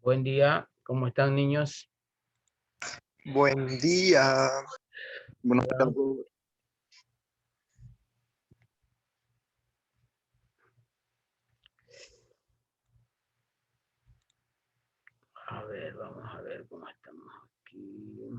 Buen día, ¿cómo están, niños? Buen día. Buenos días. A ver, vamos a ver cómo estamos aquí.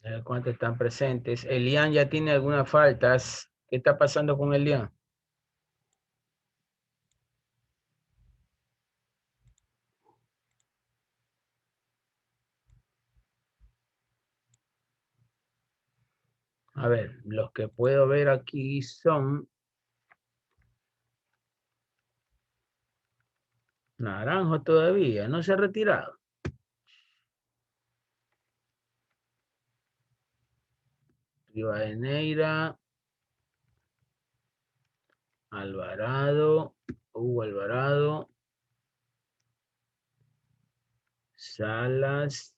A ver cuántos están presentes. Elian ya tiene algunas faltas. ¿Qué está pasando con Elian? A ver, los que puedo ver aquí son Naranjo todavía, no se ha retirado. Rivadeneira, Alvarado, Hugo Alvarado, Salas,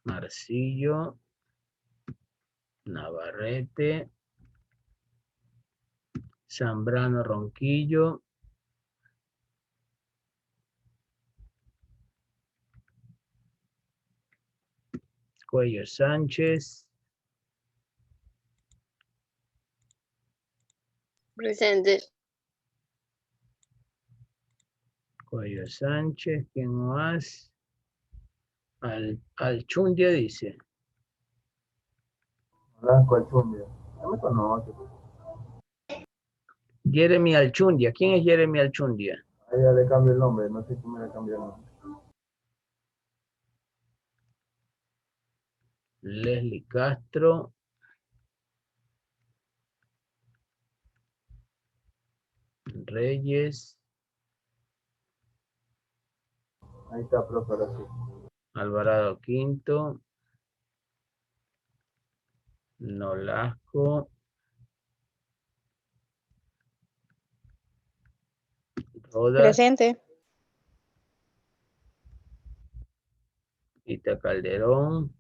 Marcillo, Navarrete, Zambrano Ronquillo, Cuello Sánchez, Presente. Cuello Sánchez, ¿quién más? Alchundia dice. Blanco Alchundia. No me conoce. Jeremy Alchundia. ¿Quién es Jeremy Alchundia? A ella le cambio el nombre, no sé quién me le cambió el nombre. Leslie Castro. Reyes. Ahí está, profe, ahora sí. Alvarado Quinto. Nolasco. Rodas. Presente. Ita Calderón.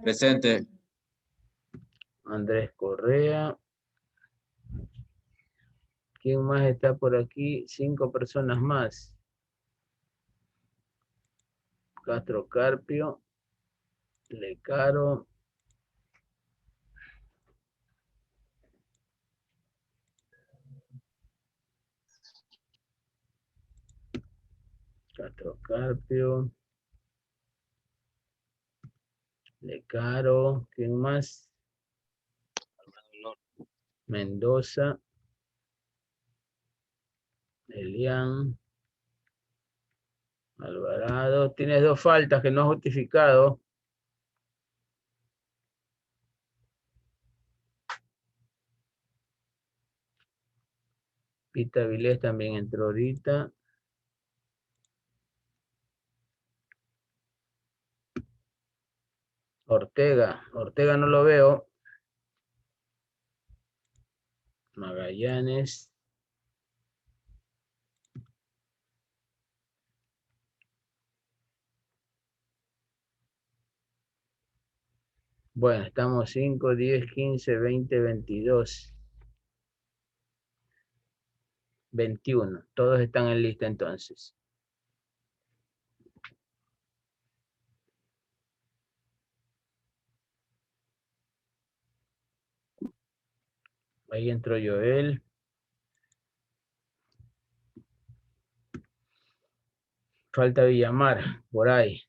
Presente. Andrés Correa. ¿Quién más está por aquí? 5 personas más. Castro Carpio. Lecaro. Castro Carpio. Lecaro. ¿Quién más? Mendoza. Elian. Alvarado. Tienes 2 faltas que no has justificado. Pita Vilés también entró ahorita. Ortega no lo veo. Magallanes. Bueno, estamos 5, 10, 15, 20, 22. 21. Todos están en lista entonces. Ahí entró Joel. Falta Villamar, por ahí.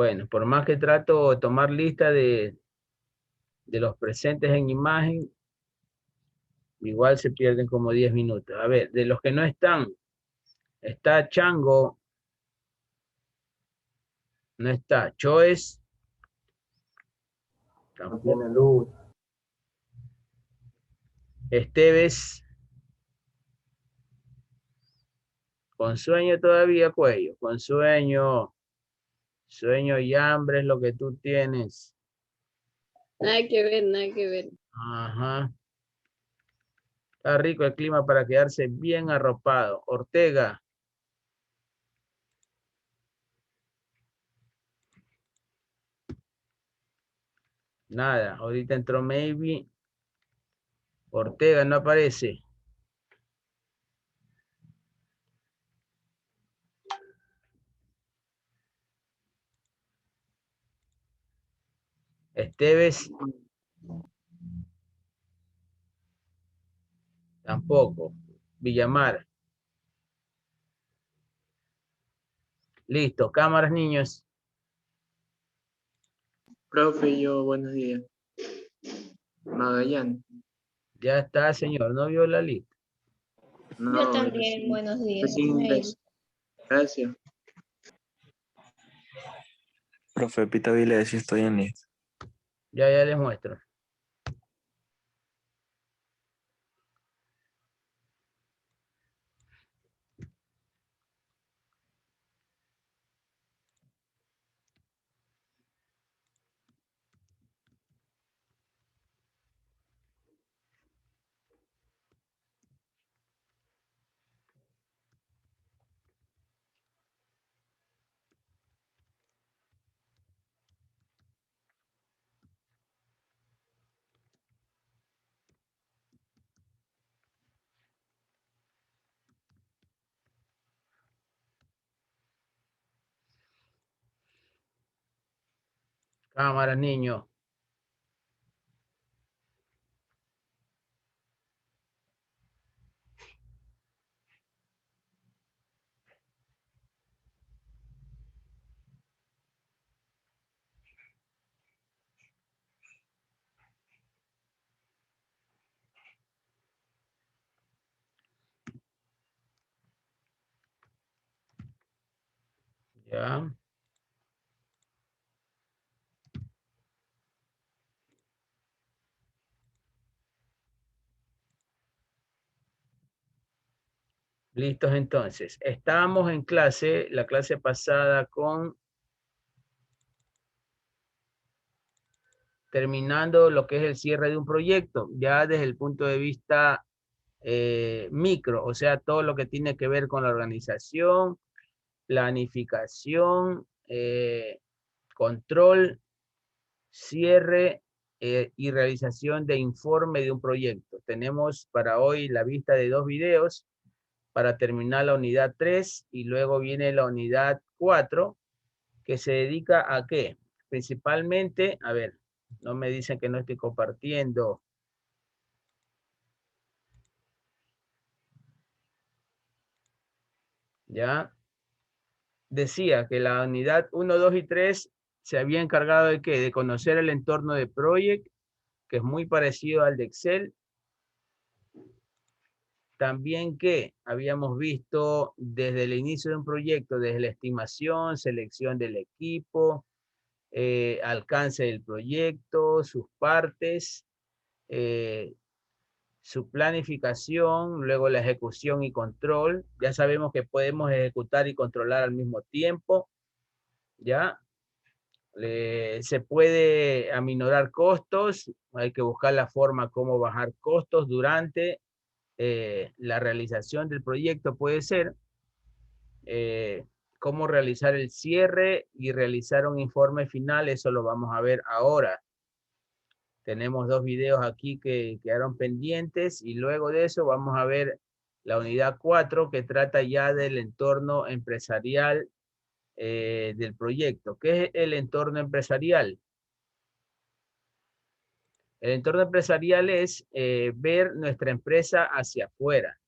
Bueno, por más que trato de tomar lista de los presentes en imagen, igual se pierden como 10 minutos. A ver, de los que no están, está Chango, no está Choes, No tampoco. tiene luz. Esteves, con sueño todavía, Cuello, con sueño, sueño y hambre es lo que tú tienes. Nada que ver, nada que ver. Ajá. Está rico el clima para quedarse bien arropado. Ortega. Nada, ahorita entró Maybe. Ortega no aparece. Esteves. Tampoco. Villamar. Listo. Cámaras, niños. Profe, yo, buenos días. Magallanes. Ya está, señor. No vio la lista. No, Yo también, buenos días. sin inglés. Gracias. Profe, Pita Vile, si estoy en lista. Ya les muestro. Cámaras, niños. Ya. Listos entonces. Estábamos en clase, la clase pasada con terminando lo que es el cierre de un proyecto, ya desde el punto de vista micro, o sea, todo lo que tiene que ver con la organización, planificación, control, cierre y realización de informe de un proyecto. Tenemos para hoy la vista de 2 videos para terminar la unidad 3 y luego viene la unidad 4 que se dedica a qué? Principalmente, a ver, no me dicen que no estoy compartiendo. ¿Ya? Decía que la unidad 1, 2 y 3 se había encargado de qué? De conocer el entorno de Project, que es muy parecido al de Excel. También que habíamos visto desde el inicio de un proyecto, desde la estimación, selección del equipo, alcance del proyecto, sus partes, su planificación, luego la ejecución y control. Ya sabemos que podemos ejecutar y controlar al mismo tiempo, ¿ya? Se puede aminorar costos, hay que buscar la forma cómo bajar costos durante la realización del proyecto, puede ser cómo realizar el cierre y realizar un informe final, eso lo vamos a ver ahora. Tenemos 2 videos aquí que quedaron pendientes y luego de eso vamos a ver la unidad 4 que trata ya del entorno empresarial del proyecto. ¿Qué es el entorno empresarial? El entorno empresarial es ver nuestra empresa hacia afuera.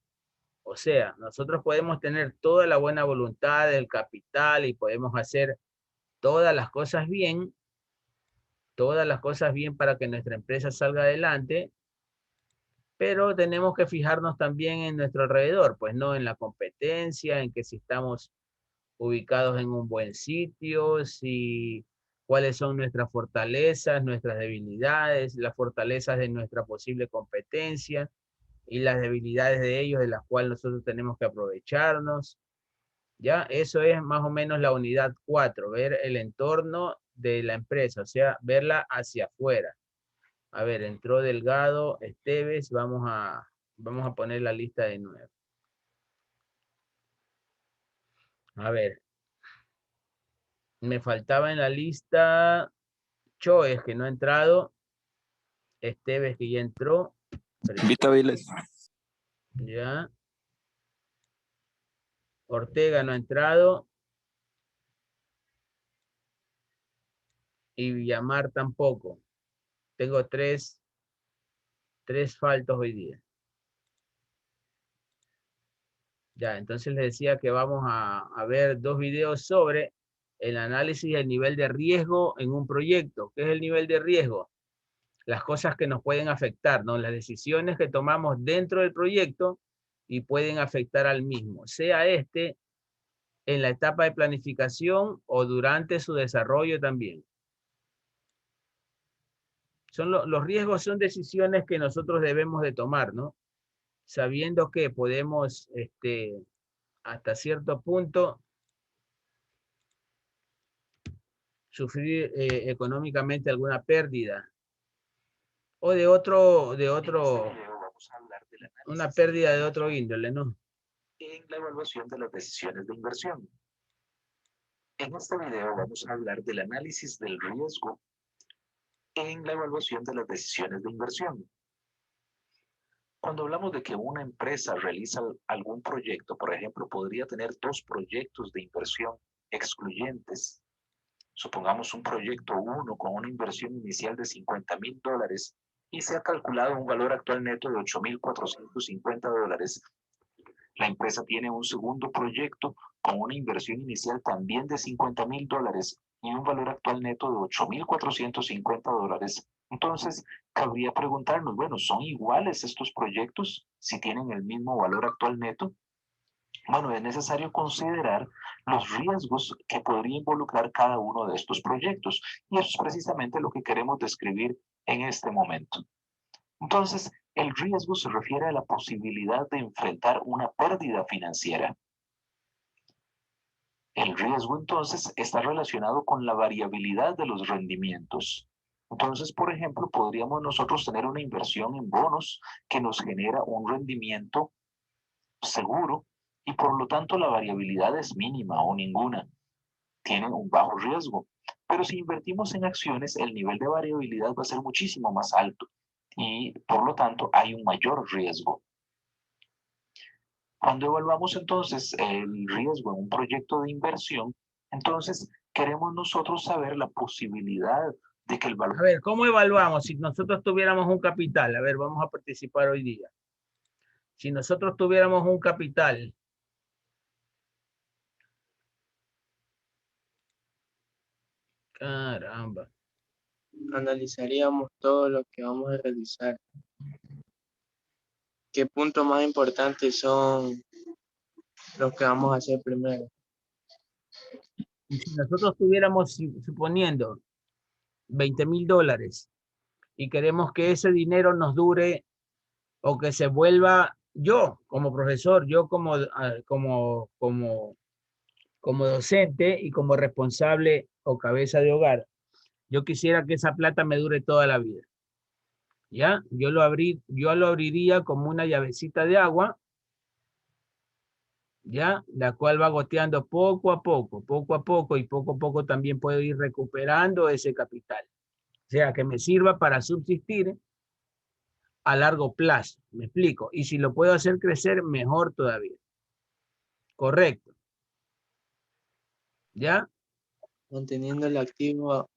O sea, nosotros podemos tener toda la buena voluntad del capital y podemos hacer todas las cosas bien, para que nuestra empresa salga adelante, pero tenemos que fijarnos también en nuestro alrededor, pues no en la competencia, en que si estamos ubicados en un buen sitio, si cuáles son nuestras fortalezas, nuestras debilidades, las fortalezas de nuestra posible competencia y las debilidades de ellos de las cuales nosotros tenemos que aprovecharnos. Ya, eso es más o menos la unidad 4, ver el entorno de la empresa, o sea, verla hacia afuera. A ver, entró Delgado, Esteves, vamos a poner la lista de nuevo. A ver, me faltaba en la lista Choes, que no ha entrado, Esteves, que ya entró, Vita Viles. ya, Ortega no ha entrado, y Villamar tampoco. Tengo tres faltos hoy día. Ya, entonces les decía que vamos a ver 2 videos sobre el análisis del nivel de riesgo en un proyecto. ¿Qué es el nivel de riesgo? Las cosas que nos pueden afectar, ¿no? Las decisiones que tomamos dentro del proyecto y pueden afectar al mismo, sea este en la etapa de planificación o durante su desarrollo también. Los riesgos son decisiones que nosotros debemos de tomar, ¿no? Sabiendo que podemos, hasta cierto punto, sufrir económicamente alguna pérdida o una pérdida de otro índole, ¿no? En la evaluación de las decisiones de inversión. En este video vamos a hablar del análisis del riesgo en la evaluación de las decisiones de inversión. Cuando hablamos de que una empresa realiza algún proyecto, por ejemplo, podría tener 2 proyectos de inversión excluyentes. Supongamos un proyecto 1 con una inversión inicial de $50,000 y se ha calculado un valor actual neto de $8,450. La empresa tiene un segundo proyecto con una inversión inicial también de $50,000 y un valor actual neto de $8,450. Entonces, cabría preguntarnos, bueno, ¿son iguales estos proyectos si tienen el mismo valor actual neto? Bueno, es necesario considerar los riesgos que podría involucrar cada uno de estos proyectos y eso es precisamente lo que queremos describir en este momento. Entonces, el riesgo se refiere a la posibilidad de enfrentar una pérdida financiera. El riesgo, entonces, está relacionado con la variabilidad de los rendimientos. Entonces, por ejemplo, podríamos nosotros tener una inversión en bonos que nos genera un rendimiento seguro y por lo tanto la variabilidad es mínima o ninguna. Tiene un bajo riesgo. Pero si invertimos en acciones, el nivel de variabilidad va a ser muchísimo más alto y por lo tanto hay un mayor riesgo. Cuando evaluamos entonces el riesgo en un proyecto de inversión, entonces queremos nosotros saber la posibilidad de que el valor... A ver, ¿cómo evaluamos si nosotros tuviéramos un capital? A ver, vamos a participar hoy día. Si nosotros tuviéramos un capital, caramba. Analizaríamos todo lo que vamos a realizar. ¿Qué puntos más importantes son los que vamos a hacer primero? Y si nosotros tuviéramos, suponiendo, $20,000 y queremos que ese dinero nos dure o que se vuelva, yo como profesor, yo como docente y como responsable o cabeza de hogar, yo quisiera que esa plata me dure toda la vida. ¿Ya? Yo lo abriría como una llavecita de agua, ¿ya? La cual va goteando poco a poco, y poco a poco también puedo ir recuperando ese capital. O sea, que me sirva para subsistir a largo plazo, me explico. Y si lo puedo hacer crecer, mejor todavía. Correcto. ¿Ya? Manteniendo el activo,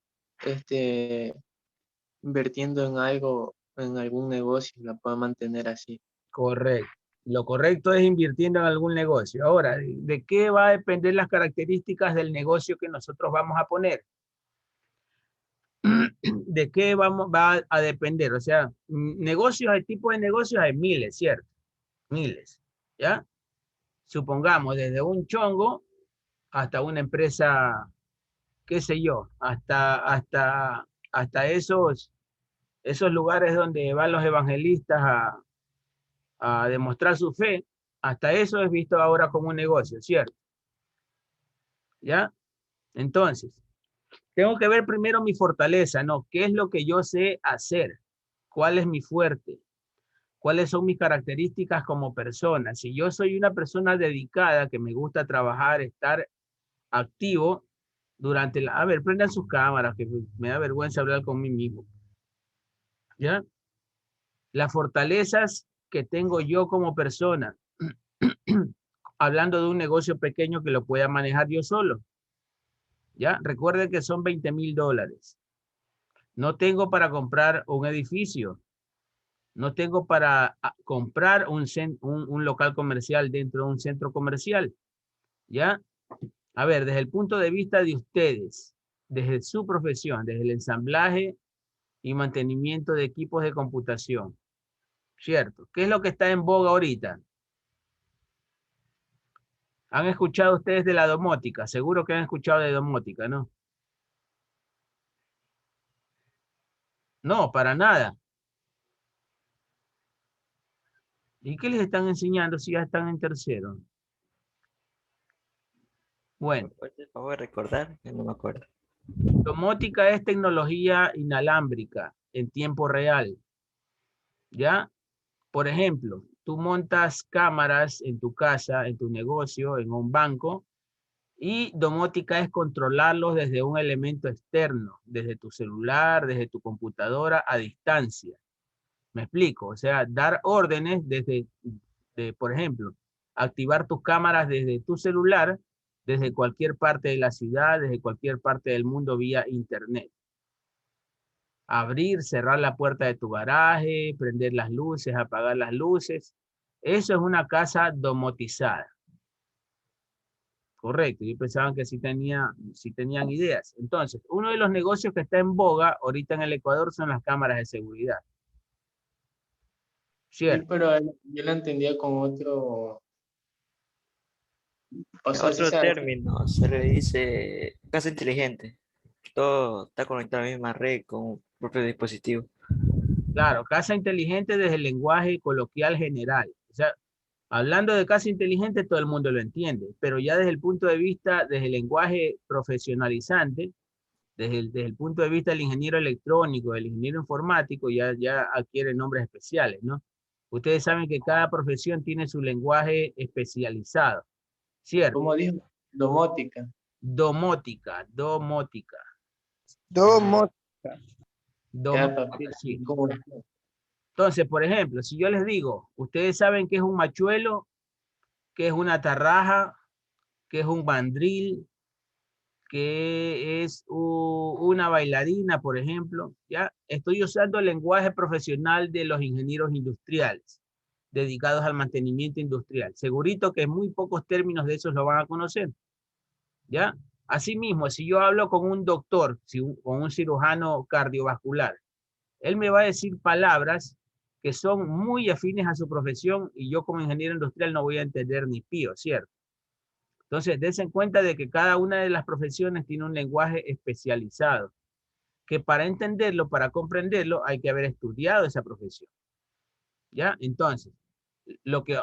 invirtiendo en algo, en algún negocio, la puedo mantener así. Correcto. Lo correcto es invirtiendo en algún negocio. Ahora, ¿de qué va a depender las características del negocio que nosotros vamos a poner? ¿De qué va a depender? O sea, negocios, el tipo de negocios hay miles, ¿cierto? Miles, ¿ya? Supongamos, desde un chongo hasta una empresa, qué sé yo, hasta esos lugares donde van los evangelistas a demostrar su fe, hasta eso es visto ahora como un negocio, ¿cierto? ¿Ya? Entonces, tengo que ver primero mi fortaleza, ¿no? ¿Qué es lo que yo sé hacer? ¿Cuál es mi fuerte? ¿Cuáles son mis características como persona? Si yo soy una persona dedicada, que me gusta trabajar, estar activo durante la... A ver, prendan sus cámaras, que me da vergüenza hablar con mí mismo. ¿Ya? Las fortalezas que tengo yo como persona, hablando de un negocio pequeño que lo pueda manejar yo solo. ¿Ya? Recuerden que son $20,000. No tengo para comprar un edificio. No tengo para comprar un local comercial dentro de un centro comercial. ¿Ya? A ver, desde el punto de vista de ustedes, desde su profesión, desde el ensamblaje y mantenimiento de equipos de computación, ¿cierto? ¿Qué es lo que está en boga ahorita? ¿Han escuchado ustedes de la domótica? Seguro que han escuchado de domótica, ¿no? No, para nada. ¿Y qué les están enseñando si ya están en tercero? Bueno, Por favor, de recordar, que no me acuerdo. domótica es tecnología inalámbrica en tiempo real. ¿Ya? Por ejemplo, tú montas cámaras en tu casa, en tu negocio, en un banco, y domótica es controlarlos desde un elemento externo, desde tu celular, desde tu computadora, a distancia. ¿Me explico? O sea, dar órdenes por ejemplo, activar tus cámaras desde tu celular, desde cualquier parte de la ciudad, desde cualquier parte del mundo vía internet. Abrir, cerrar la puerta de tu garaje, prender las luces, apagar las luces. Eso es una casa domotizada. Correcto, yo pensaba que sí tenían ideas. Entonces, uno de los negocios que está en boga ahorita en el Ecuador son las cámaras de seguridad. Sí, ¿Cierto? pero yo lo entendía con otro, o En sea, sí otro se... término, se le dice casa inteligente. Todo está conectado a la misma red con un propio dispositivo. Claro, casa inteligente desde el lenguaje coloquial general. O sea, hablando de casa inteligente, todo el mundo lo entiende, pero ya desde el punto de vista, desde el lenguaje profesionalizante, desde el punto de vista del ingeniero electrónico, del ingeniero informático, ya adquiere nombres especiales, ¿no? Ustedes saben que cada profesión tiene su lenguaje especializado, ¿cierto? ¿Cómo dijo? Domótica. Domótica, domótica, Domo. Ya, domótica, papi, sí. ¿cómo? Entonces, por ejemplo, si yo les digo, ustedes saben qué es un machuelo, qué es una tarraja, qué es un mandril, qué es una bailarina, por ejemplo, ya estoy usando el lenguaje profesional de los ingenieros industriales, dedicados al mantenimiento industrial. Segurito que muy pocos términos de esos lo van a conocer, ¿ya? Asimismo, si yo hablo con un doctor, con un cirujano cardiovascular, él me va a decir palabras que son muy afines a su profesión y yo como ingeniero industrial no voy a entender ni pío, ¿cierto? Entonces, dense en cuenta de que cada una de las profesiones tiene un lenguaje especializado, que para entenderlo, para comprenderlo, hay que haber estudiado esa profesión, ¿ya? Entonces,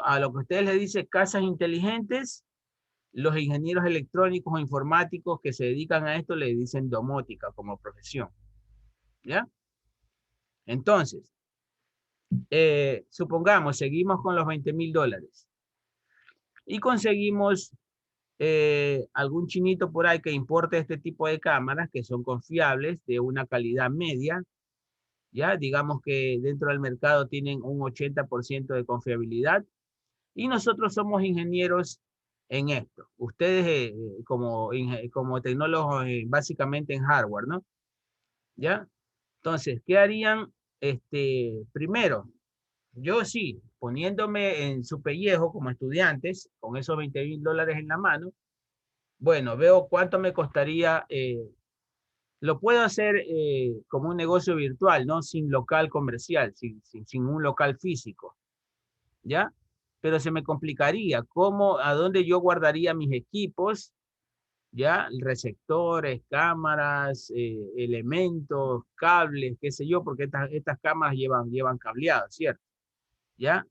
a lo que ustedes les dicen casas inteligentes, los ingenieros electrónicos o informáticos que se dedican a esto le dicen domótica como profesión, ¿ya? Entonces, supongamos, seguimos con los $20,000 y conseguimos algún chinito por ahí que importe este tipo de cámaras que son confiables, de una calidad media, ya digamos que dentro del mercado tienen un 80% de confiabilidad y nosotros somos ingenieros en esto. Ustedes como tecnólogos básicamente en hardware, ¿no? ¿Ya? Entonces, ¿qué harían? Primero, Yo sí, poniéndome en su pellejo como estudiantes, con esos $20,000 en la mano, bueno, veo cuánto me costaría. Lo puedo hacer como un negocio virtual, ¿no? Sin local comercial, sin un local físico, ¿ya? Pero se me complicaría. ¿Cómo, a dónde yo guardaría mis equipos? ¿Ya? Receptores, cámaras, elementos, cables, qué sé yo, porque estas cámaras llevan cableado, ¿cierto? ¿Ya?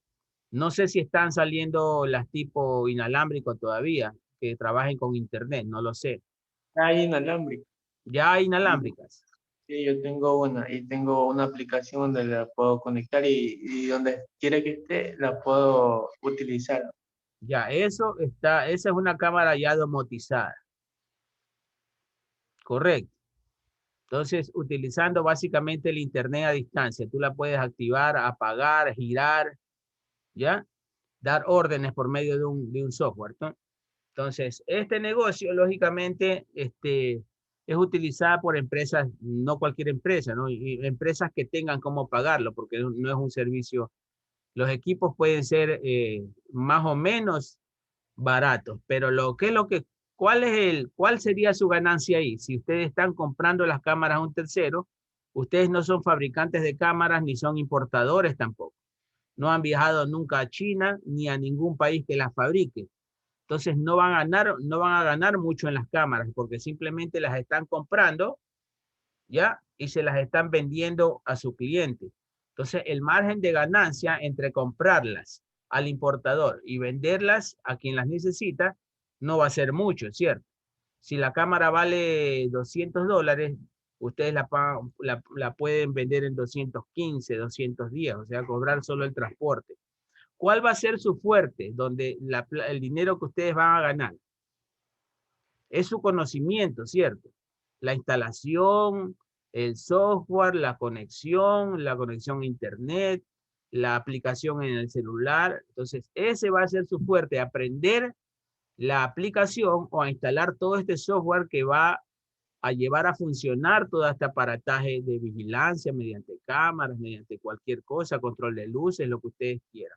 No sé si están saliendo las tipo inalámbrico todavía, que trabajen con internet, no lo sé. Hay inalámbrico. Ya hay inalámbricas. Sí, yo tengo una y tengo una aplicación donde la puedo conectar y donde quiera que esté la puedo utilizar. Ya, esa es una cámara ya domotizada. Correcto. Entonces, utilizando básicamente el internet a distancia, tú la puedes activar, apagar, girar, ¿ya? Dar órdenes por medio de un software, ¿no? Entonces, este negocio, lógicamente, es utilizada por empresas, no cualquier empresa, ¿no? Y empresas que tengan cómo pagarlo, porque no es un servicio. Los equipos pueden ser más o menos baratos, pero ¿cuál sería su ganancia ahí? Si ustedes están comprando las cámaras a un tercero, ustedes no son fabricantes de cámaras ni son importadores tampoco. No han viajado nunca a China ni a ningún país que las fabrique. Entonces no van a ganar mucho en las cámaras porque simplemente las están comprando, ¿ya? Y se las están vendiendo a su cliente. Entonces el margen de ganancia entre comprarlas al importador y venderlas a quien las necesita no va a ser mucho, ¿cierto? Si la cámara vale $200, ustedes la pueden vender en 215, 210, o sea, cobrar solo el transporte. ¿Cuál va a ser su fuerte? Donde el dinero que ustedes van a ganar es su conocimiento, ¿cierto? La instalación, el software, la conexión a internet, la aplicación en el celular. Entonces, ese va a ser su fuerte, aprender la aplicación o a instalar todo este software que va a llevar a funcionar todo este aparataje de vigilancia mediante cámaras, mediante cualquier cosa, control de luces, lo que ustedes quieran.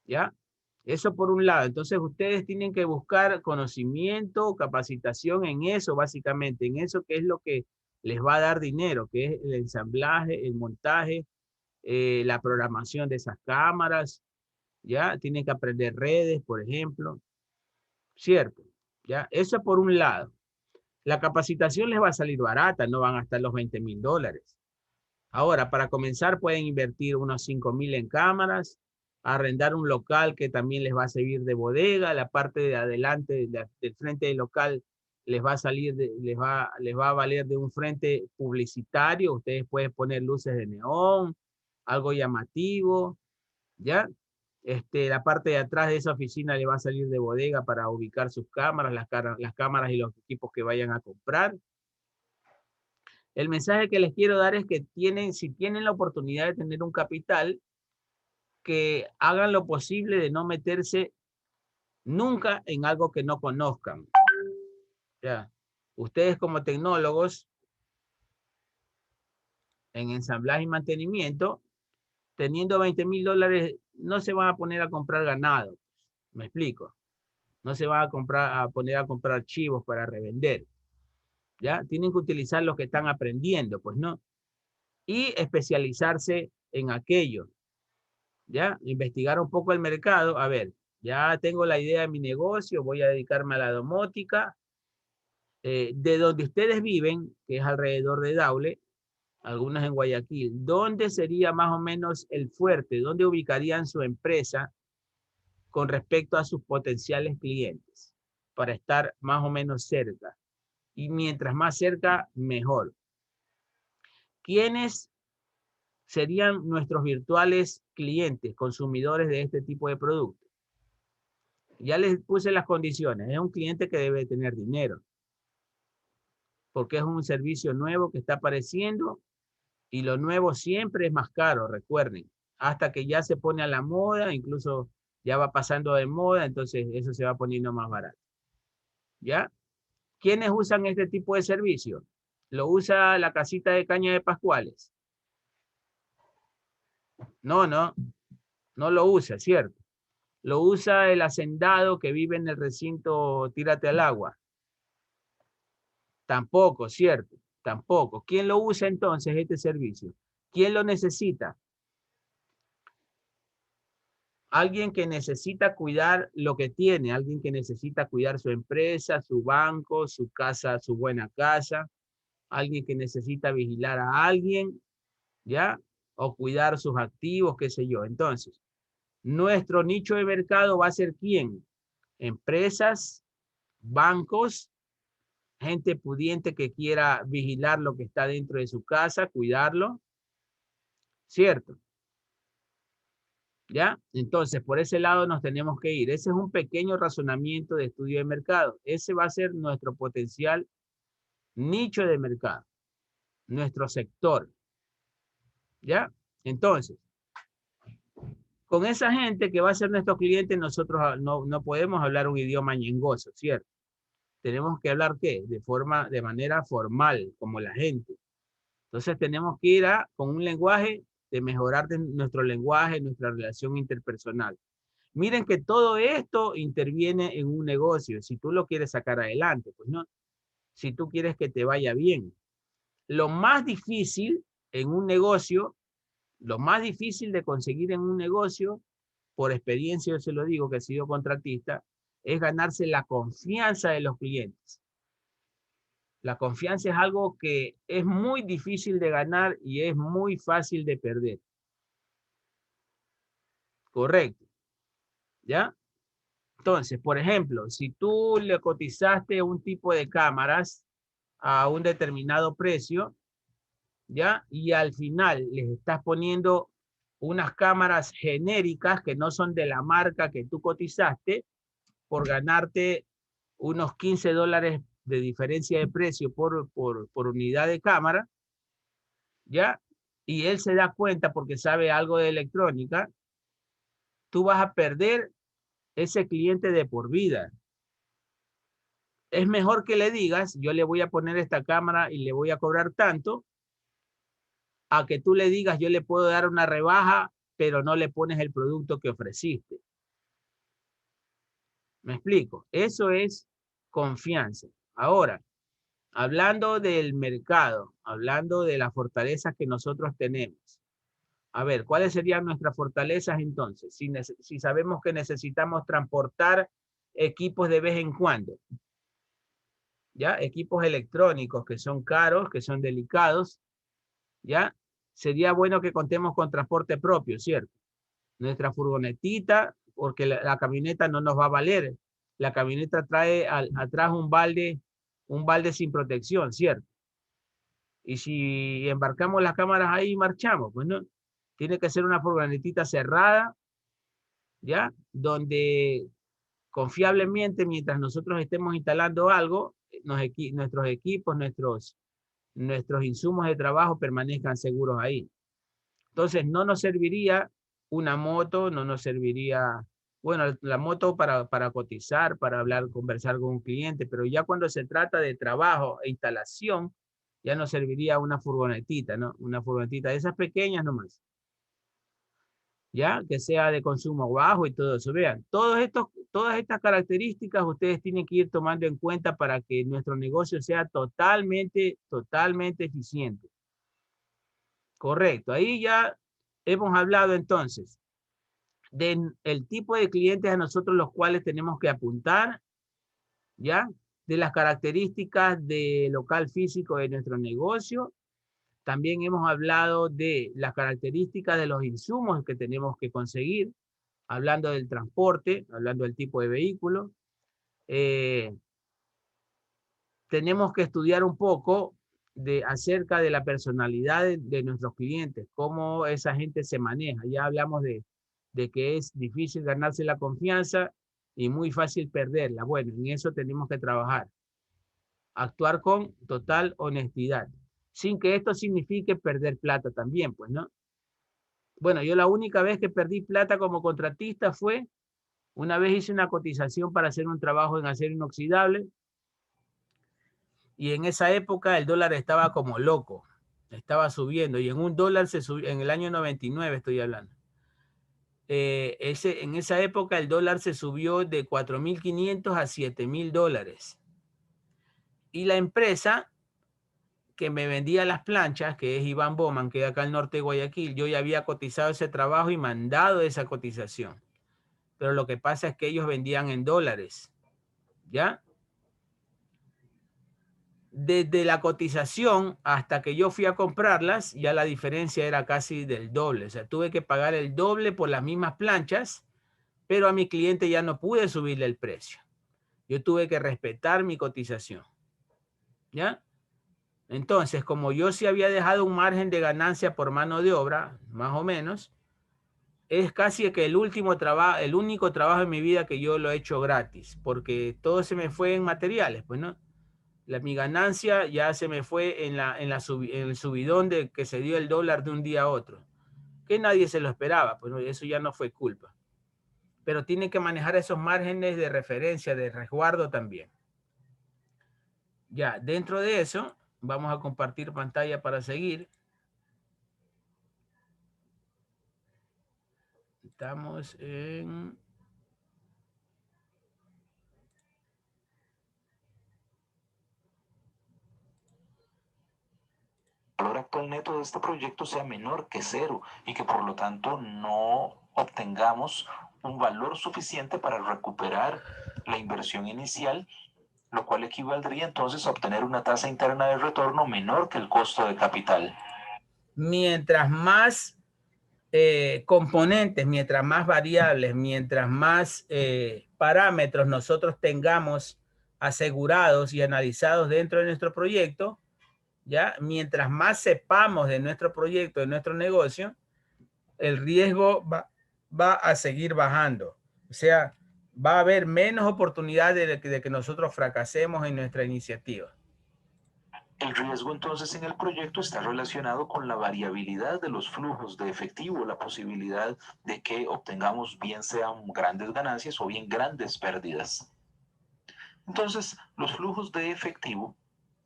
¿Ya? Eso por un lado. Entonces ustedes tienen que buscar conocimiento, capacitación en eso, básicamente, en eso que es lo que les va a dar dinero, que es el ensamblaje, el montaje, la programación de esas cámaras, ¿ya? Tienen que aprender redes, por ejemplo, ¿cierto? ¿Ya? Eso por un lado. La capacitación les va a salir barata, no van a estar los $20,000. Ahora, para comenzar, pueden invertir unos 5,000 en cámaras, arrendar un local que también les va a servir de bodega, la parte de adelante, del frente del local, les va a salir, les va a valer de un frente publicitario. Ustedes pueden poner luces de neón, algo llamativo, ¿ya? La parte de atrás de esa oficina le va a salir de bodega para ubicar sus cámaras, las cámaras y los equipos que vayan a comprar. El mensaje que les quiero dar es que si tienen la oportunidad de tener un capital, que hagan lo posible de no meterse nunca en algo que no conozcan. Ya. Ustedes como tecnólogos en ensamblaje y mantenimiento, teniendo $20,000, no se van a poner a comprar ganado. ¿Me explico? No se van a poner a comprar archivos para revender. ¿Ya? Tienen que utilizar lo que están aprendiendo, pues no. Y especializarse en aquello. ¿Ya? Investigar un poco el mercado. A ver, ya tengo la idea de mi negocio, voy a dedicarme a la domótica. De donde ustedes viven, que es alrededor de Daule, algunos en Guayaquil, ¿dónde sería más o menos el fuerte? ¿Dónde ubicarían su empresa con respecto a sus potenciales clientes? Para estar más o menos cerca. Y mientras más cerca, mejor. ¿Quiénes serían nuestros virtuales clientes, consumidores de este tipo de productos? Ya les puse las condiciones. Es un cliente que debe tener dinero, porque es un servicio nuevo que está apareciendo y lo nuevo siempre es más caro, recuerden, hasta que ya se pone a la moda, incluso ya va pasando de moda, entonces eso se va poniendo más barato. ¿Ya? ¿Quiénes usan este tipo de servicio? Lo usa la casita de caña de Pascuales. No, No lo usa, ¿cierto? Lo usa el hacendado que vive en el recinto tírate al agua. Tampoco, ¿cierto? Tampoco. ¿Quién lo usa entonces este servicio? ¿Quién lo necesita? Alguien que necesita cuidar lo que tiene, alguien que necesita cuidar su empresa, su banco, su casa, su buena casa, alguien que necesita vigilar a alguien, ¿ya? O cuidar sus activos, qué sé yo. Entonces, nuestro nicho de mercado va a ser ¿quién? Empresas, bancos, gente pudiente que quiera vigilar lo que está dentro de su casa, cuidarlo, ¿cierto? ¿Ya? Entonces, por ese lado nos tenemos que ir. Ese es un pequeño razonamiento de estudio de mercado. Ese va a ser nuestro potencial nicho de mercado, nuestro sector. ¿Ya? Entonces, con esa gente que va a ser nuestro cliente, nosotros no podemos hablar un idioma ñengoso, ¿cierto? Tenemos que hablar, ¿qué? De manera formal, como la gente. Entonces, tenemos que ir con un lenguaje de mejorar nuestro lenguaje, nuestra relación interpersonal. Miren que todo esto interviene en un negocio. Si tú lo quieres sacar adelante, pues no. Si tú quieres que te vaya bien. Lo más difícil en un negocio, lo más difícil de conseguir en un negocio, por experiencia yo se lo digo que he sido contratista, es ganarse la confianza de los clientes. La confianza es algo que es muy difícil de ganar y es muy fácil de perder. Correcto. ¿Ya? Entonces, por ejemplo, si tú le cotizaste un tipo de cámaras a un determinado precio, ¿ya? Y al final les estás poniendo unas cámaras genéricas que no son de la marca que tú cotizaste por ganarte unos $15 de diferencia de precio por unidad de cámara, ¿ya? Y él se da cuenta porque sabe algo de electrónica, tú vas a perder ese cliente de por vida. Es mejor que le digas, yo le voy a poner esta cámara y le voy a cobrar tanto, a que tú le digas, yo le puedo dar una rebaja, pero no le pones el producto que ofreciste. ¿Me explico? Eso es confianza. Ahora, hablando del mercado, hablando de las fortalezas que nosotros tenemos. A ver, ¿cuáles serían nuestras fortalezas entonces? Si sabemos que necesitamos transportar equipos de vez en cuando. ¿Ya? Equipos electrónicos que son caros, que son delicados. ¿Ya? Sería bueno que contemos con transporte propio, ¿cierto? Nuestra furgonetita, porque la camioneta no nos va a valer. La camioneta trae atrás un balde sin protección, ¿cierto? Y si embarcamos las cámaras ahí y marchamos, pues no. Tiene que ser una furgonetita cerrada, ¿ya? Donde confiablemente, mientras nosotros estemos instalando algo, nuestros equipos, nuestros insumos de trabajo permanezcan seguros ahí. Entonces, no nos serviría una moto, no nos serviría, bueno, la moto para cotizar, para hablar, conversar con un cliente, pero ya cuando se trata de trabajo e instalación, ya nos serviría una furgonetita, ¿no? Una furgonetita de esas pequeñas nomás. ¿Ya? Que sea de consumo bajo y todo eso. Vean, todas estas características ustedes tienen que ir tomando en cuenta para que nuestro negocio sea totalmente eficiente. Correcto. Ahí ya hemos hablado entonces del tipo de clientes a nosotros los cuales tenemos que apuntar, ¿ya? De las características de local físico de nuestro negocio. También hemos hablado de las características de los insumos que tenemos que conseguir, hablando del transporte, hablando del tipo de vehículo. Tenemos que estudiar un poco acerca de la personalidad de nuestros clientes, cómo esa gente se maneja. Ya hablamos de que es difícil ganarse la confianza y muy fácil perderla. Bueno, en eso tenemos que trabajar. Actuar con total honestidad, sin que esto signifique perder plata también, pues, ¿no? Bueno, yo la única vez que perdí plata como contratista fue una vez hice una cotización para hacer un trabajo en acero inoxidable y en esa época el dólar estaba como loco, estaba subiendo y en un dólar se subió, en el año 99 estoy hablando. en esa época el dólar se subió de 4.500 a 7.000 dólares. Y la empresa que me vendía las planchas, que es Iván Bowman, que es acá al norte de Guayaquil, yo ya había cotizado ese trabajo y mandado esa cotización. Pero lo que pasa es que ellos vendían en dólares, ¿ya? Desde la cotización hasta que yo fui a comprarlas, ya la diferencia era casi del doble. O sea, tuve que pagar el doble por las mismas planchas, pero a mi cliente ya no pude subirle el precio. Yo tuve que respetar mi cotización, ¿ya? Entonces, como yo sí había dejado un margen de ganancia por mano de obra, más o menos, es casi que el único trabajo en mi vida que yo lo he hecho gratis, porque todo se me fue en materiales, pues, ¿no? Mi ganancia ya se me fue en el subidón de que se dio el dólar de un día a otro, que nadie se lo esperaba, pues eso ya no fue culpa. Pero tiene que manejar esos márgenes de referencia, de resguardo también. Ya, dentro de eso, vamos a compartir pantalla para seguir. Estamos en... El valor actual neto de este proyecto sea menor que cero y que por lo tanto no obtengamos un valor suficiente para recuperar la inversión inicial, lo cual equivaldría entonces a obtener una tasa interna de retorno menor que el costo de capital. Mientras más componentes, mientras más variables, mientras más parámetros nosotros tengamos asegurados y analizados dentro de nuestro proyecto, ¿ya? Mientras más sepamos de nuestro proyecto, de nuestro negocio, el riesgo va a seguir bajando. O sea, va a haber menos oportunidades de que nosotros fracasemos en nuestra iniciativa. El riesgo entonces en el proyecto está relacionado con la variabilidad de los flujos de efectivo, la posibilidad de que obtengamos bien sean grandes ganancias o bien grandes pérdidas. Entonces, los flujos de efectivo,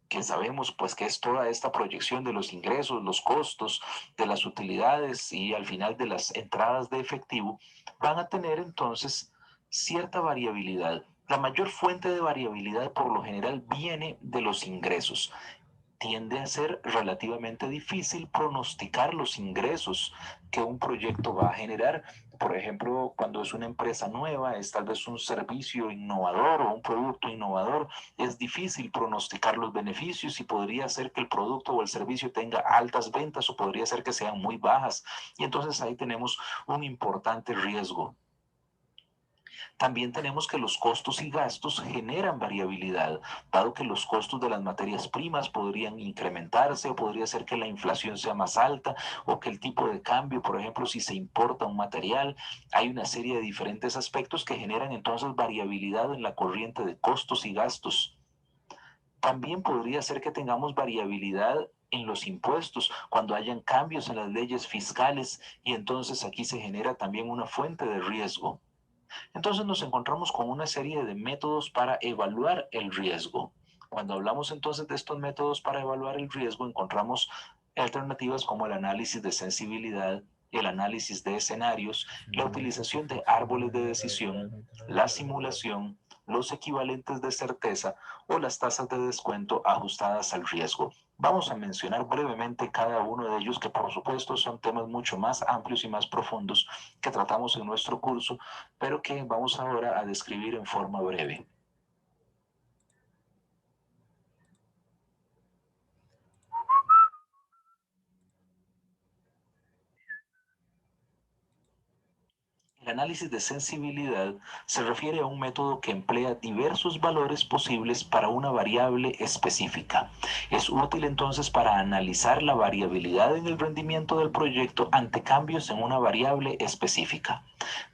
que sabemos pues que es toda esta proyección de los ingresos, los costos, de las utilidades y al final de las entradas de efectivo, van a tener entonces cierta variabilidad. La mayor fuente de variabilidad por lo general viene de los ingresos. Tiende a ser relativamente difícil pronosticar los ingresos que un proyecto va a generar. Por ejemplo, cuando es una empresa nueva, es tal vez un servicio innovador o un producto innovador, es difícil pronosticar los beneficios y podría ser que el producto o el servicio tenga altas ventas o podría ser que sean muy bajas. Y entonces ahí tenemos un importante riesgo. También tenemos que los costos y gastos generan variabilidad, dado que los costos de las materias primas podrían incrementarse o podría ser que la inflación sea más alta o que el tipo de cambio, por ejemplo, si se importa un material, hay una serie de diferentes aspectos que generan entonces variabilidad en la corriente de costos y gastos. También podría ser que tengamos variabilidad en los impuestos, cuando hayan cambios en las leyes fiscales y entonces aquí se genera también una fuente de riesgo. Entonces nos encontramos con una serie de métodos para evaluar el riesgo. Cuando hablamos entonces de estos métodos para evaluar el riesgo, encontramos alternativas como el análisis de sensibilidad, el análisis de escenarios, la utilización de árboles de decisión, la simulación, los equivalentes de certeza o las tasas de descuento ajustadas al riesgo. Vamos a mencionar brevemente cada uno de ellos, que por supuesto son temas mucho más amplios y más profundos que tratamos en nuestro curso, pero que vamos ahora a describir en forma breve. El análisis de sensibilidad se refiere a un método que emplea diversos valores posibles para una variable específica. Es útil entonces para analizar la variabilidad en el rendimiento del proyecto ante cambios en una variable específica.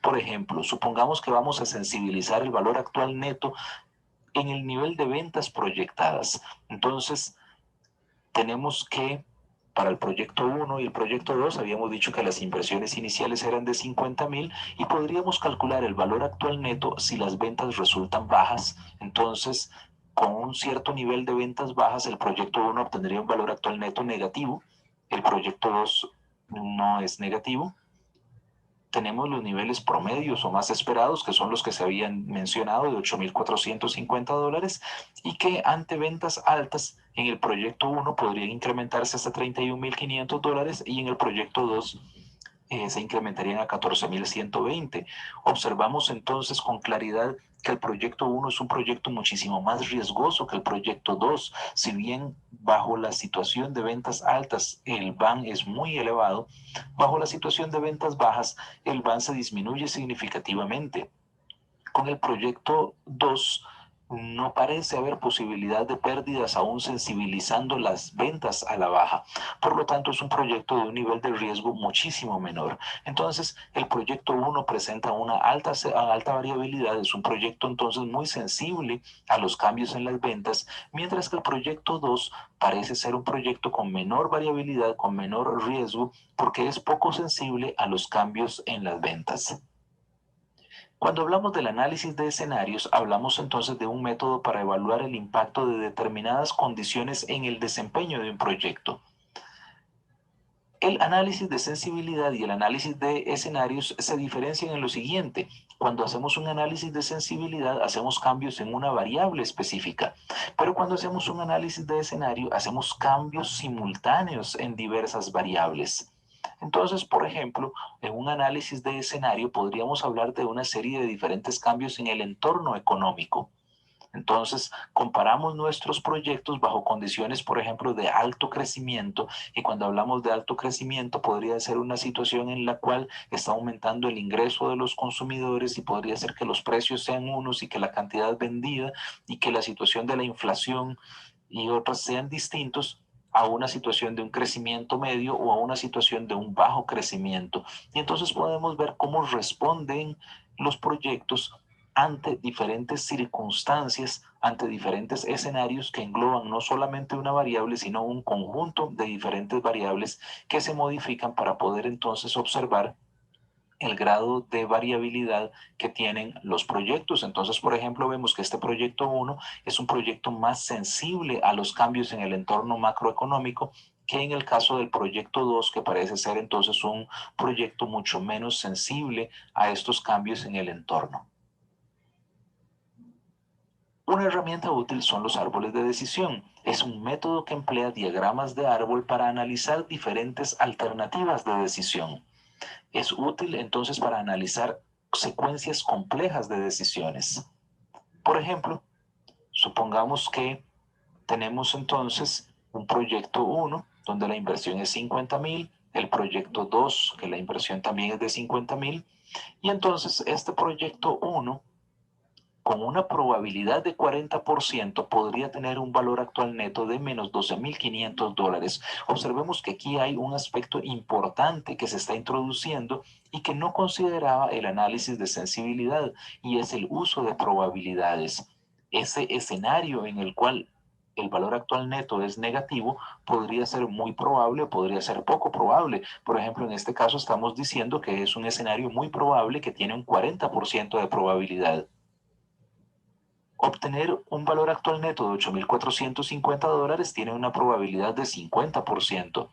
Por ejemplo, supongamos que vamos a sensibilizar el valor actual neto en el nivel de ventas proyectadas. Entonces, tenemos que para el proyecto 1 y el proyecto 2 habíamos dicho que las inversiones iniciales eran de 50,000 y podríamos calcular el valor actual neto si las ventas resultan bajas. Entonces, con un cierto nivel de ventas bajas, el proyecto 1 obtendría un valor actual neto negativo, el proyecto 2 no es negativo. tenemos los niveles promedios o más esperados, que son los que se habían mencionado, de $8,450, y que ante ventas altas en el proyecto 1 podrían incrementarse hasta $31,500 y en el proyecto 2 se incrementarían a 14,120. Observamos entonces con claridad que el proyecto 1 es un proyecto muchísimo más riesgoso que el proyecto 2. Si bien bajo la situación de ventas altas el VAN es muy elevado, bajo la situación de ventas bajas el VAN se disminuye significativamente. Con el proyecto 2 no parece haber posibilidad de pérdidas, aún sensibilizando las ventas a la baja. Por lo tanto, es un proyecto de un nivel de riesgo muchísimo menor. Entonces, el proyecto 1 presenta una alta variabilidad, es un proyecto entonces muy sensible a los cambios en las ventas, mientras que el proyecto 2 parece ser un proyecto con menor variabilidad, con menor riesgo, porque es poco sensible a los cambios en las ventas. Cuando hablamos del análisis de escenarios, hablamos entonces de un método para evaluar el impacto de determinadas condiciones en el desempeño de un proyecto. El análisis de sensibilidad y el análisis de escenarios se diferencian en lo siguiente. Cuando hacemos un análisis de sensibilidad, hacemos cambios en una variable específica, pero cuando hacemos un análisis de escenario, hacemos cambios simultáneos en diversas variables. Entonces, por ejemplo, en un análisis de escenario podríamos hablar de una serie de diferentes cambios en el entorno económico. Entonces, comparamos nuestros proyectos bajo condiciones, por ejemplo, de alto crecimiento, y cuando hablamos de alto crecimiento podría ser una situación en la cual está aumentando el ingreso de los consumidores y podría ser que los precios sean unos y que la cantidad vendida y que la situación de la inflación y otras sean distintos a una situación de un crecimiento medio o a una situación de un bajo crecimiento. Y entonces podemos ver cómo responden los proyectos ante diferentes circunstancias, ante diferentes escenarios que engloban no solamente una variable, sino un conjunto de diferentes variables que se modifican para poder entonces observar el grado de variabilidad que tienen los proyectos. Entonces, por ejemplo, vemos que este proyecto 1 es un proyecto más sensible a los cambios en el entorno macroeconómico que en el caso del proyecto 2, que parece ser entonces un proyecto mucho menos sensible a estos cambios en el entorno. Una herramienta útil son los árboles de decisión. Es un método que emplea diagramas de árbol para analizar diferentes alternativas de decisión. Es útil entonces para analizar secuencias complejas de decisiones. Por ejemplo, supongamos que tenemos entonces un proyecto 1, donde la inversión es 50,000, el proyecto 2, que la inversión también es de 50,000, y entonces este proyecto 1, con una probabilidad de 40%, podría tener un valor actual neto de menos $12,500. Observemos que aquí hay un aspecto importante que se está introduciendo y que no consideraba el análisis de sensibilidad, y es el uso de probabilidades. Ese escenario en el cual el valor actual neto es negativo podría ser muy probable o podría ser poco probable. Por ejemplo, en este caso estamos diciendo que es un escenario muy probable que tiene un 40% de probabilidad. Obtener un valor actual neto de $8,450 tiene una probabilidad de 50%,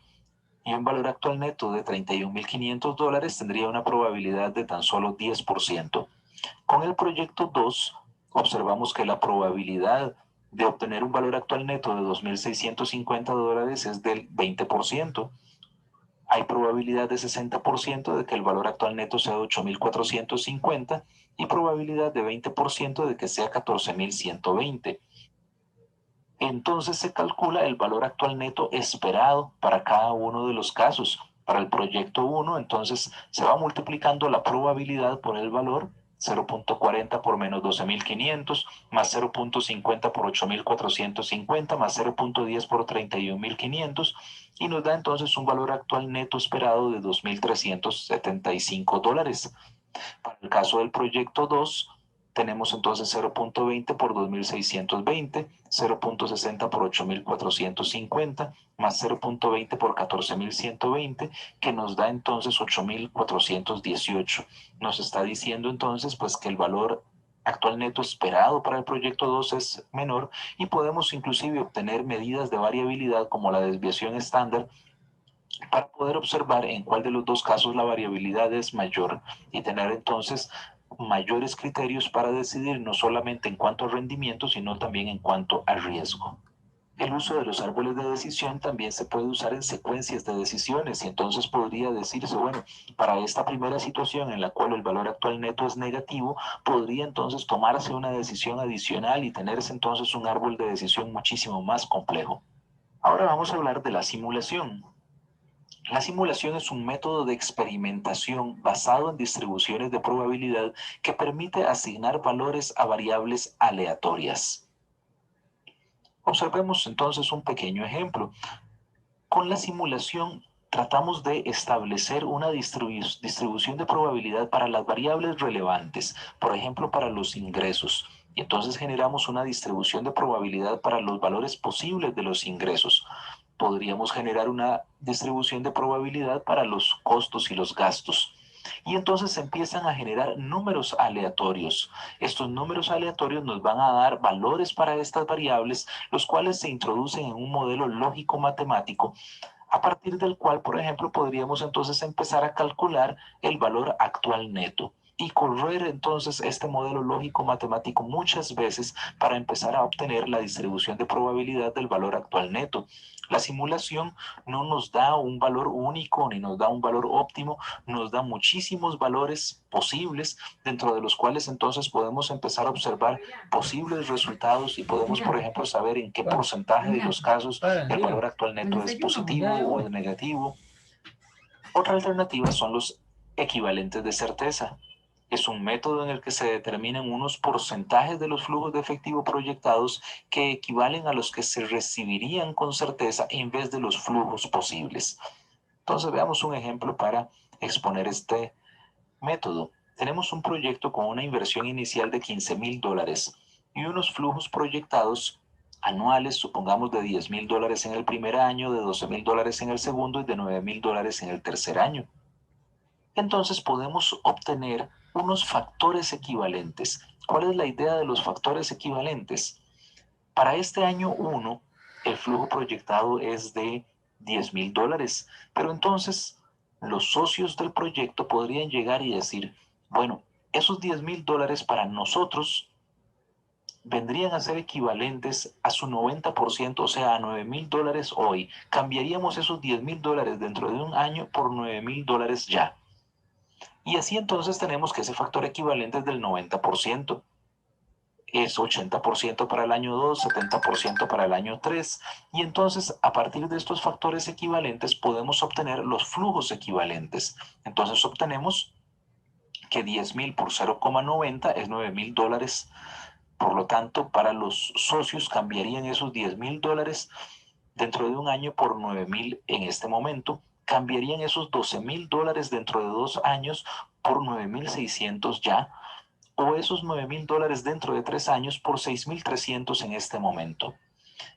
y un valor actual neto de $31,500 tendría una probabilidad de tan solo 10%. Con el proyecto 2, observamos que la probabilidad de obtener un valor actual neto de $2,650 es del 20%. Hay probabilidad de 60% de que el valor actual neto sea 8,450 y probabilidad de 20% de que sea 14,120. Entonces se calcula el valor actual neto esperado para cada uno de los casos. Para el proyecto 1, entonces se va multiplicando la probabilidad por el valor, 0.40 por menos 12,500, más 0.50 por 8,450, más 0.10 por 31,500, y nos da entonces un valor actual neto esperado de $2,375. Para el caso del proyecto 2, tenemos entonces 0.20 por 2,620, 0.60 por 8,450, más 0.20 por 14,120, que nos da entonces 8,418. Nos está diciendo entonces pues que el valor actual neto esperado para el proyecto 2 es menor, y podemos inclusive obtener medidas de variabilidad como la desviación estándar para poder observar en cuál de los dos casos la variabilidad es mayor y tener entonces mayores criterios para decidir no solamente en cuanto a rendimiento, sino también en cuanto a riesgo. El uso de los árboles de decisión también se puede usar en secuencias de decisiones y entonces podría decirse, bueno, para esta primera situación en la cual el valor actual neto es negativo, podría entonces tomarse una decisión adicional y tenerse entonces un árbol de decisión muchísimo más complejo. Ahora vamos a hablar de la simulación. La simulación es un método de experimentación basado en distribuciones de probabilidad que permite asignar valores a variables aleatorias. Observemos entonces un pequeño ejemplo. Con la simulación tratamos de establecer una distribución de probabilidad para las variables relevantes, por ejemplo, para los ingresos. Y entonces generamos una distribución de probabilidad para los valores posibles de los ingresos. Podríamos generar una distribución de probabilidad para los costos y los gastos. Y entonces se empiezan a generar números aleatorios. Estos números aleatorios nos van a dar valores para estas variables, los cuales se introducen en un modelo lógico matemático, a partir del cual, por ejemplo, podríamos entonces empezar a calcular el valor actual neto y correr entonces este modelo lógico matemático muchas veces para empezar a obtener la distribución de probabilidad del valor actual neto. La simulación no nos da un valor único ni nos da un valor óptimo, nos da muchísimos valores posibles, dentro de los cuales entonces podemos empezar a observar posibles resultados y podemos, por ejemplo, saber en qué porcentaje de los casos el valor actual neto es positivo o es negativo. Otra alternativa son los equivalentes de certeza. Es un método en el que se determinan unos porcentajes de los flujos de efectivo proyectados que equivalen a los que se recibirían con certeza en vez de los flujos posibles. Entonces veamos un ejemplo para exponer este método. Tenemos un proyecto con una inversión inicial de $15,000 y unos flujos proyectados anuales, supongamos de $10,000 en el primer año, de $12,000 en el segundo y de $9,000 en el tercer año. Entonces podemos obtener unos factores equivalentes. ¿Cuál es la idea de los factores equivalentes? Para este año 1, el flujo proyectado es de $10,000, pero entonces los socios del proyecto podrían llegar y decir, bueno, esos $10,000 para nosotros vendrían a ser equivalentes a su 90%, o sea, a $9,000 hoy. Cambiaríamos esos $10,000 dentro de un año por $9,000 ya. Y así entonces tenemos que ese factor equivalente es del 90%. Es 80% para el año 2, 70% para el año 3. Y entonces, a partir de estos factores equivalentes, podemos obtener los flujos equivalentes. Entonces, obtenemos que 10,000 por 0,90 es $9,000. Por lo tanto, para los socios cambiarían esos $10,000 dentro de un año por 9,000 en este momento. Cambiarían esos $12,000 dentro de 2 años por 9,600 ya, o esos $9,000 dentro de 3 años por 6,300 en este momento.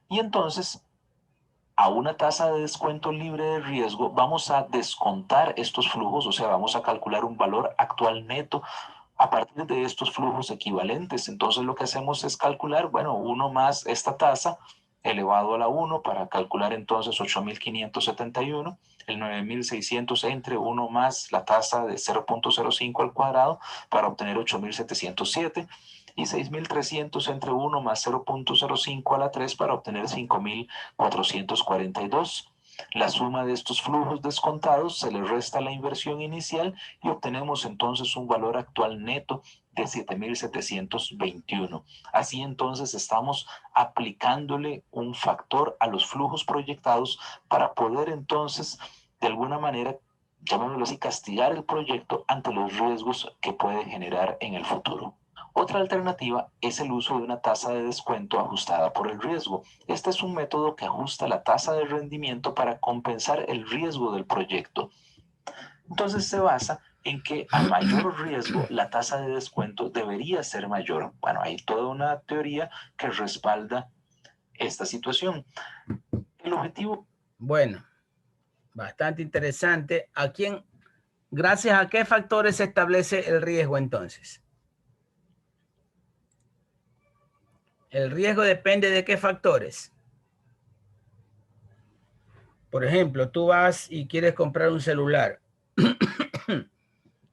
Y entonces, a una tasa de descuento libre de riesgo, vamos a descontar estos flujos, o sea, vamos a calcular un valor actual neto a partir de estos flujos equivalentes. Entonces, lo que hacemos es calcular, bueno, 1 más esta tasa elevado a la 1 para calcular entonces 8,571, el 9,600 entre 1 más la tasa de 0,05 al cuadrado para obtener 8,707 y 6,300 entre 1 más 0,05 a la 3 para obtener 5,442. La suma de estos flujos descontados se le resta la inversión inicial y obtenemos entonces un valor actual neto de 7,721. Así entonces estamos aplicándole un factor a los flujos proyectados para poder entonces de alguna manera, llamémoslo así, castigar el proyecto ante los riesgos que puede generar en el futuro. Otra alternativa es el uso de una tasa de descuento ajustada por el riesgo. Este es un método que ajusta la tasa de rendimiento para compensar el riesgo del proyecto. Entonces se basa en que a mayor riesgo la tasa de descuento debería ser mayor. Bueno, hay toda una teoría que respalda esta situación. El objetivo... Bueno, bastante interesante. ¿Gracias a qué factores se establece el riesgo entonces? El riesgo depende de qué factores. Por ejemplo, tú vas y quieres comprar un celular.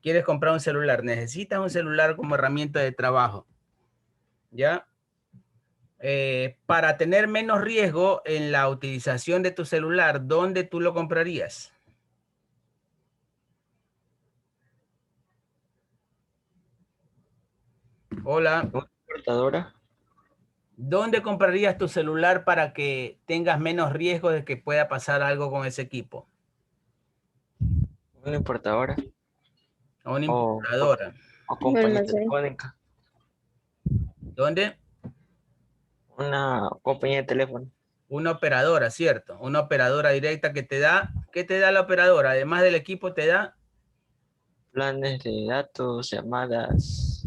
Quieres comprar un celular. Necesitas un celular como herramienta de trabajo. ¿Ya? Para tener menos riesgo en la utilización de tu celular, ¿dónde tú lo comprarías? Hola. Una importadora, ¿Dónde comprarías tu celular para que tengas menos riesgo de que pueda pasar algo con ese equipo? una importadora A una o, importadora. o Un compañía almacén. telefónica. ¿Dónde? Una compañía de teléfono. Una operadora, ¿cierto? Una operadora directa que te da, ¿qué te da la operadora? Además del equipo te da, Planes de datos, llamadas,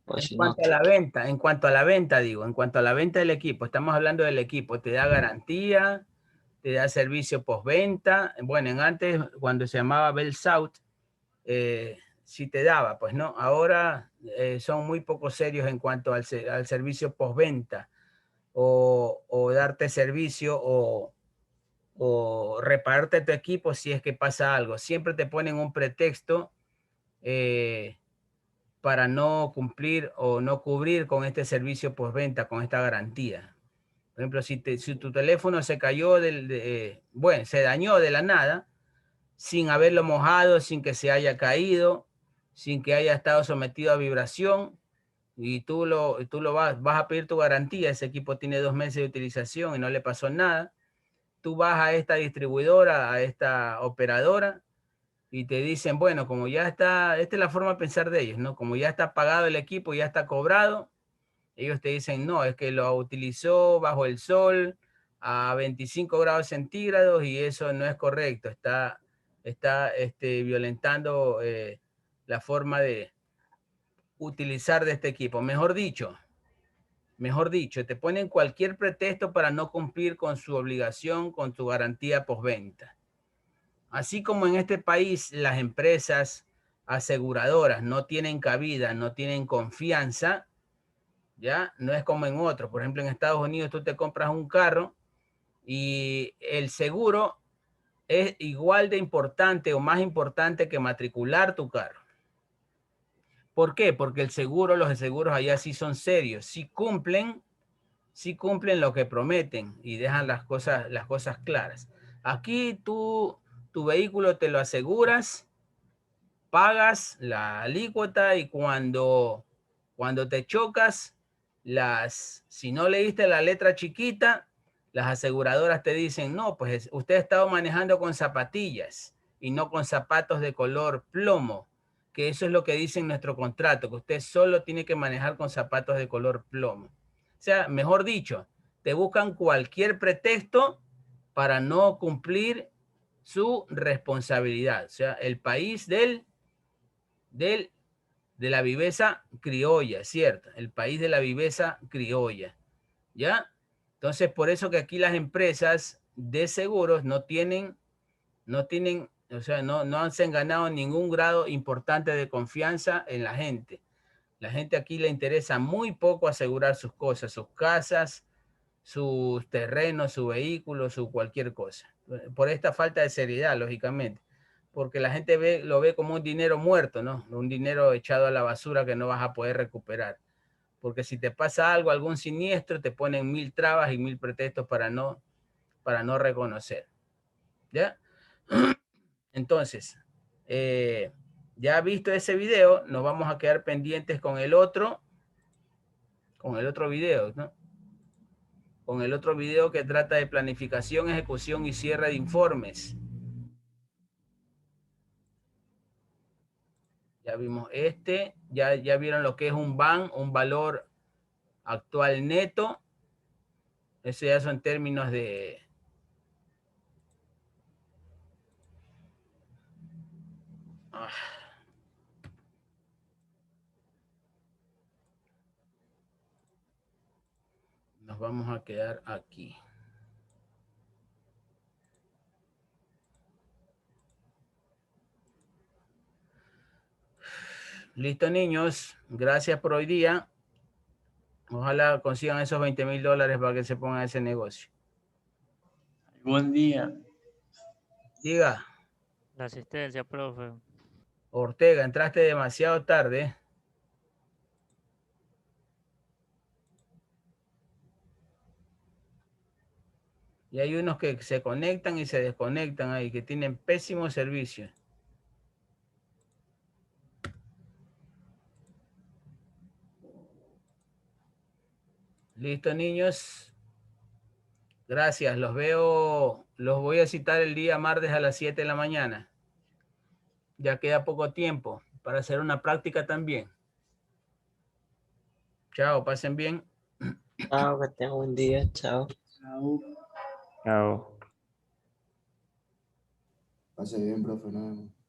o en si no, cuanto a la venta, en cuanto a la venta, digo, en cuanto a la venta del equipo, estamos hablando del equipo, te da garantía, te da servicio postventa. Bueno, en antes, cuando se llamaba Bell South, sí te daba, pues no. Ahora son muy poco serios en cuanto al servicio postventa o darte servicio o repararte tu equipo si es que pasa algo. Siempre te ponen un pretexto eh, para no cumplir o no cubrir con este servicio postventa, con esta garantía. Por ejemplo, si tu teléfono se cayó, bueno, se dañó de la nada, sin haberlo mojado, sin que se haya caído, sin que haya estado sometido a vibración, y tú lo vas a pedir tu garantía, ese equipo tiene 2 meses de utilización y no le pasó nada, tú vas a esta distribuidora, a esta operadora, y te dicen, bueno, como ya está, esta es la forma de pensar de ellos, ¿no? Como ya está pagado el equipo, ya está cobrado, ellos te dicen, no, es que lo utilizó bajo el sol a 25 grados centígrados y eso no es correcto, está violentando la forma de utilizar de este equipo. Mejor dicho, te ponen cualquier pretexto para no cumplir con su obligación, con tu garantía postventa. Así como en este país las empresas aseguradoras no tienen cabida, no tienen confianza, ¿ya? No es como en otros. Por ejemplo, en Estados Unidos tú te compras un carro y el seguro es igual de importante o más importante que matricular tu carro. ¿Por qué? Porque los seguros allá sí son serios, sí cumplen lo que prometen y dejan las cosas claras. Aquí tu vehículo te lo aseguras, pagas la alícuota y cuando te chocas, si no leíste la letra chiquita, las aseguradoras te dicen, no, pues usted ha estado manejando con zapatillas y no con zapatos de color plomo, que eso es lo que dice en nuestro contrato, que usted solo tiene que manejar con zapatos de color plomo. O sea, mejor dicho, te buscan cualquier pretexto para no cumplir su responsabilidad. O sea, el país de la viveza criolla, ¿cierto? El país de la viveza criolla, ¿ya? Entonces, por eso que aquí las empresas de seguros no tienen, o sea, no han ganado ningún grado importante de confianza en la gente. La gente aquí le interesa muy poco asegurar sus cosas, sus casas, sus terrenos, su vehículo, su cualquier cosa. Por esta falta de seriedad, lógicamente. Porque la gente lo ve como un dinero muerto, ¿no? Un dinero echado a la basura que no vas a poder recuperar. Porque si te pasa algo, algún siniestro, te ponen 1000 trabas y 1000 pretextos para no reconocer. ¿Ya? Entonces, ya visto ese video, nos vamos a quedar pendientes con el otro video, ¿no? Con el otro video que trata de planificación, ejecución y cierre de informes. Ya vimos ya vieron lo que es un BAN, un valor actual neto. Eso ya son términos de... Nos vamos a quedar aquí. Listo, niños. Gracias por hoy día. Ojalá consigan esos $20,000 para que se pongan ese negocio. Buen día. Diga, La asistencia, profe. Ortega, entraste demasiado tarde. Y hay unos que se conectan y se desconectan ahí, que tienen pésimo servicio. Listo, niños. Gracias, los veo, los voy a citar el día martes a las 7 de la mañana. Ya queda poco tiempo para hacer una práctica también. Chao, pasen bien. Chao, que tengan un día. Chao. Chao. Pase bien, profe. Nos vemos.